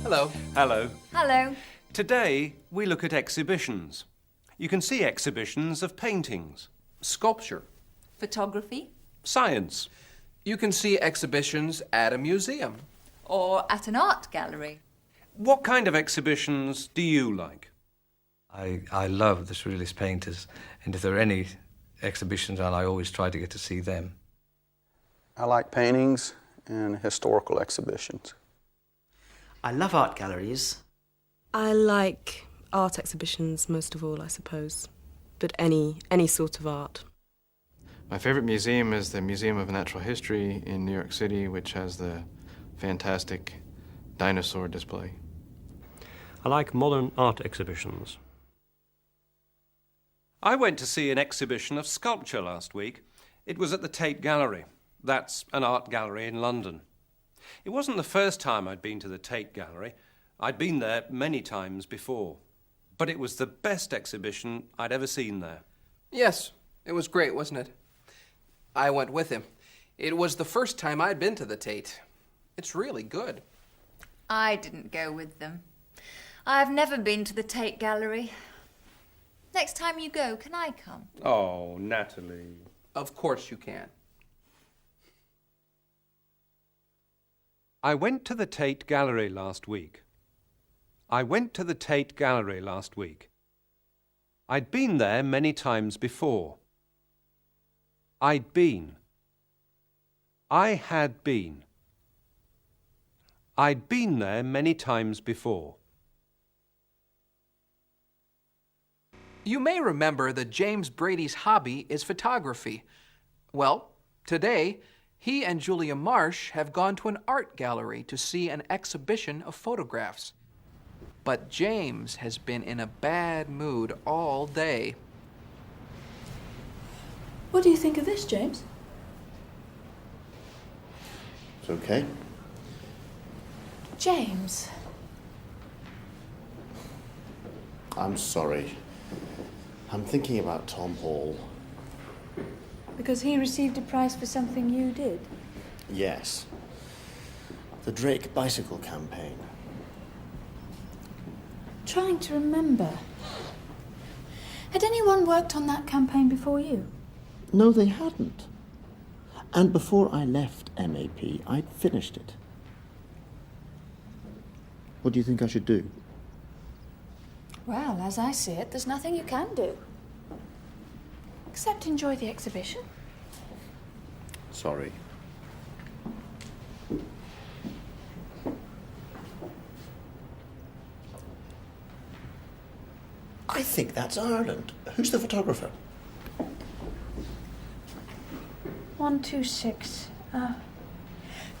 Hello. Hello. Hello. Today, we look at exhibitions. You can see exhibitions of paintings, Sculpture. Photography. science. You can see exhibitions at a museum. Or at an art gallery. What kind of exhibitions do you like? I love the Surrealist painters, and if there are any exhibitions on, I always try to get to see them. I like paintings and historical exhibitions. I love art galleries. I like art exhibitions most of all, I suppose, but any sort of art. My favorite museum is the Museum of Natural History in New York City, which has the fantastic dinosaur display. I like modern art exhibitions. I went to see an exhibition of sculpture last week. It was at the Tate Gallery. That's an art gallery in London. It wasn't the first time I'd been to the Tate Gallery. I'd been there many times before. But it was the best exhibition I'd ever seen there. Yes, it was great, wasn't it? I went with him. It was the first time I'd been to the Tate. It's really good. I didn't go with them. I've never been to the Tate Gallery. Next time you go, can I come? Oh, Natalie. Of course you can. I went to the Tate Gallery last week. I went to the Tate Gallery last week. I'd been there many times before. I'd been. I had been. I'd been there many times before. You may remember that James Brady's hobby is photography. Well, today, he and Julia Marsh have gone to an art gallery to see an exhibition of photographs. But James has been in a bad mood all day. What do you think of this, James? It's okay. James. I'm sorry. I'm thinking about Tom Hall. Because he received a prize for something you did? Yes. The Drake Bicycle Campaign. Trying to remember. Had anyone worked on that campaign before you? No, they hadn't. And before I left MAP, I'd finished it. What do you think I should do? Well, as I see it, there's nothing you can do. Except enjoy the exhibition. Sorry. I think that's Ireland. Who's the photographer? 126.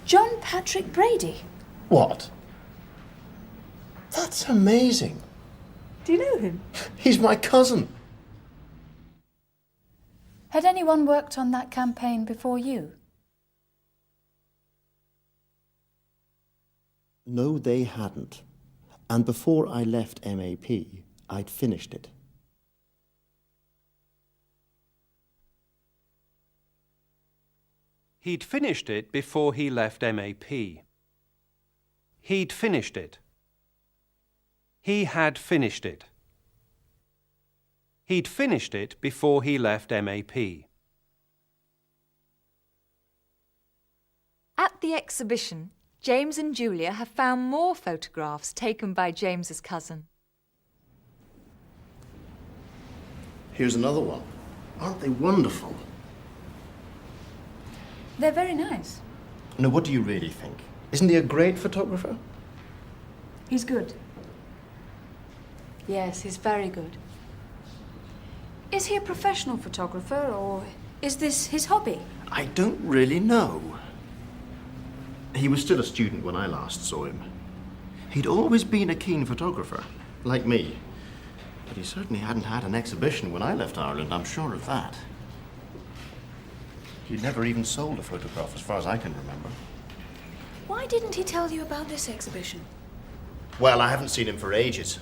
John Patrick Brady. What? That's amazing. Do you know him? He's my cousin. Had anyone worked on that campaign before you? No, they hadn't. And before I left MAP, I'd finished it. He'd finished it before he left MAP. He'd finished it. He had finished it. He'd finished it before he left MAP. At the exhibition, James and Julia have found more photographs taken by James's cousin. Here's another one. Aren't they wonderful? They're very nice. Now, what do you really think? Isn't he a great photographer? He's good. Yes, he's very good. Is he a professional photographer, or is this his hobby? I don't really know. He was still a student when I last saw him. He'd always been a keen photographer, like me. But he certainly hadn't had an exhibition when I left Ireland, I'm sure of that. He'd never even sold a photograph, as far as I can remember. Why didn't he tell you about this exhibition? Well, I haven't seen him for ages.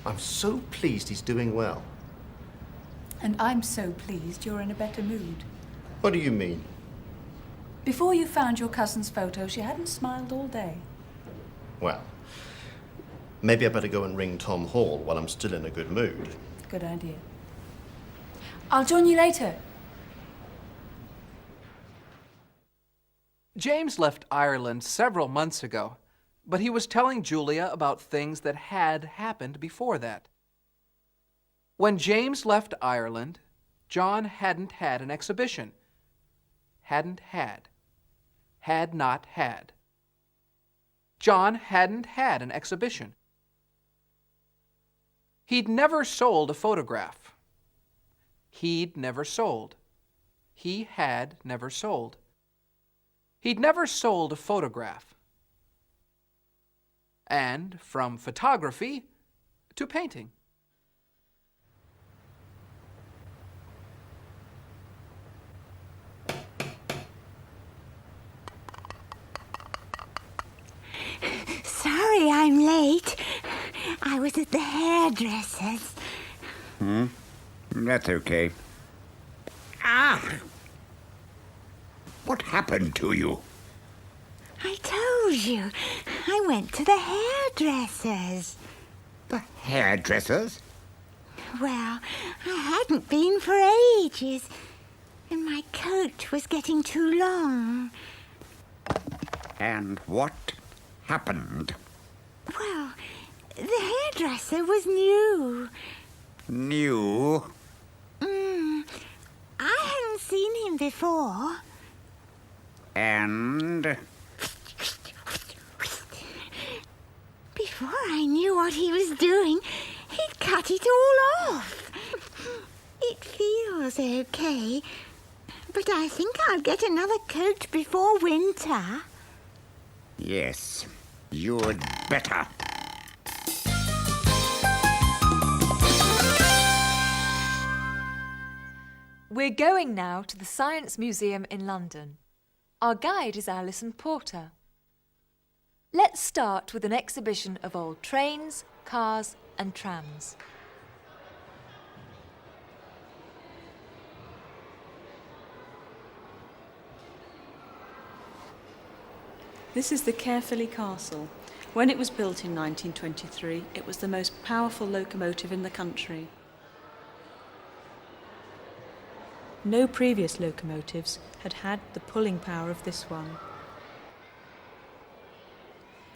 I'm so pleased he's doing well. And I'm so pleased you're in a better mood. What do you mean? Before you found your cousin's photo, she hadn't smiled all day. Well, maybe I better go and ring Tom Hall while I'm still in a good mood. Good idea. I'll join you later. James left Ireland several months ago, but he was telling Julia about things that had happened before that. When James left Ireland, John hadn't had an exhibition. Hadn't had. Had not had. John hadn't had an exhibition. He'd never sold a photograph. He'd never sold. He had never sold. He'd never sold a photograph. And from photography to painting. Sorry I'm late. I was at the hairdresser's. That's okay. Ah! What happened to you? I told you. I went to the hairdresser's. The hairdressers? Well, I hadn't been for ages, and my coat was getting too long. And what happened? Well, the hairdresser was new. New? I hadn't seen him before. And? Before I knew what he was doing, he'd cut it all off. It feels okay, but I think I'll get another coat before winter. Yes, you'd better. We're going now to the Science Museum in London. Our guide is Alison Porter. Let's start with an exhibition of old trains, cars and trams. This is the Caerphilly Castle. When it was built in 1923, it was the most powerful locomotive in the country. No previous locomotives had had the pulling power of this one.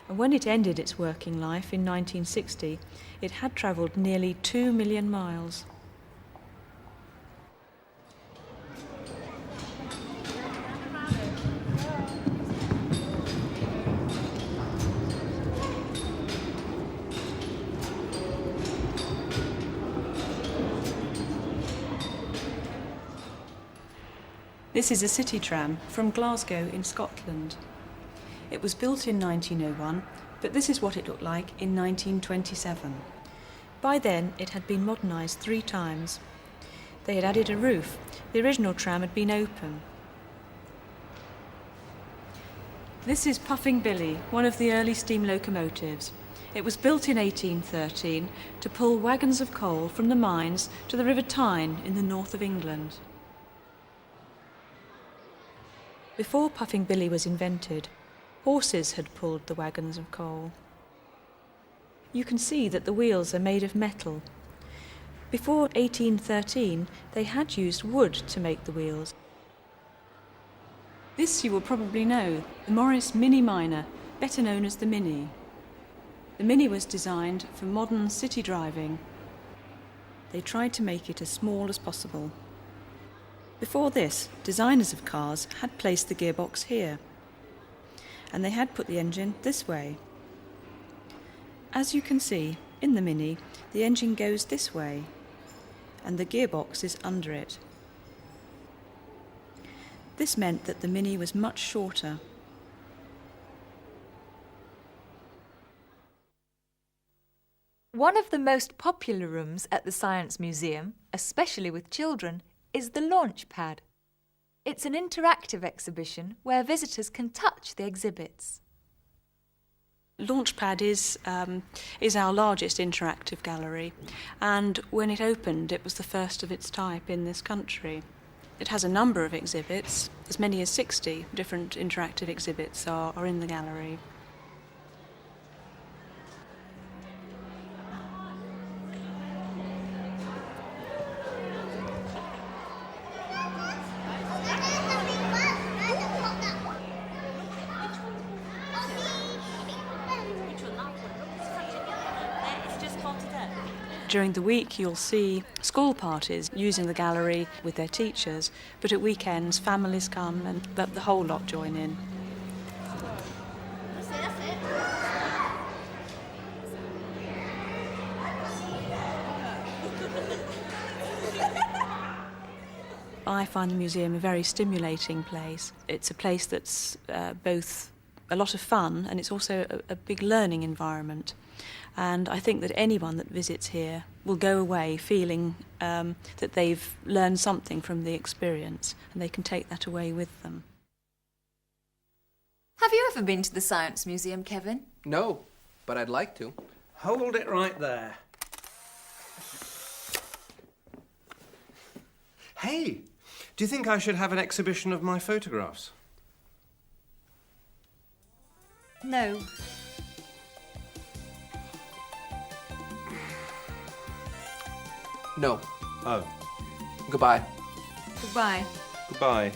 And when it ended its working life in 1960, it had travelled nearly 2 million miles. This is a city tram from Glasgow in Scotland. It was built in 1901, but this is what it looked like in 1927. By then, it had been modernised 3 times. They had added a roof. The original tram had been open. This is Puffing Billy, one of the early steam locomotives. It was built in 1813 to pull wagons of coal from the mines to the River Tyne in the north of England. Before Puffing Billy was invented, horses had pulled the wagons of coal. You can see that the wheels are made of metal. Before 1813, they had used wood to make the wheels. This you will probably know, the Morris Mini Minor, better known as the Mini. The Mini was designed for modern city driving. They tried to make it as small as possible. Before this, designers of cars had placed the gearbox here, and they had put the engine this way. As you can see, in the Mini, the engine goes this way, and the gearbox is under it. This meant that the Mini was much shorter. One of the most popular rooms at the Science Museum, especially with children, is the Launch Pad. It's an interactive exhibition where visitors can touch the exhibits. Launchpad is our largest interactive gallery, and when it opened, it was the first of its type in this country. It has a number of exhibits. As many as 60 different interactive exhibits are in the gallery. During the week you'll see school parties using the gallery with their teachers, but at weekends families come and the whole lot join in. I find the museum a very stimulating place. It's a place that's both a lot of fun and it's also a big learning environment. And I think that anyone that visits here will go away feeling that they've learned something from the experience and they can take that away with them. Have you ever been to the Science Museum, Kevin? No, but I'd like to. Hold it right there. Hey, do you think I should have an exhibition of my photographs? No. No. Oh. Goodbye. Goodbye. Goodbye.